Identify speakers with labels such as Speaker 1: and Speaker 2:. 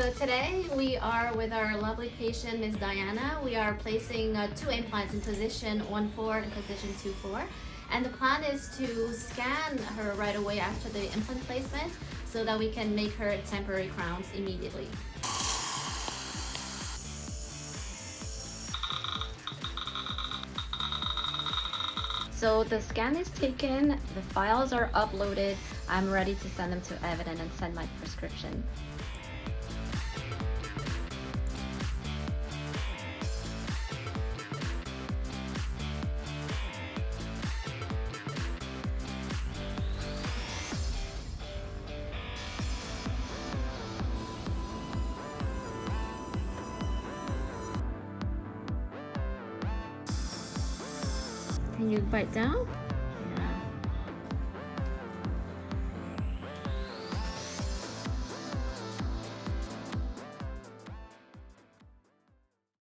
Speaker 1: So today we are with our lovely patient, Ms. Diana. We are placing 2 implants in position 1-4 and position 2-4. And the plan is to scan her right away after the implant placement so that we can make her temporary crowns immediately. So the scan is taken, the files are uploaded. I'm ready to send them to Evident and send my prescription. Can you bite down?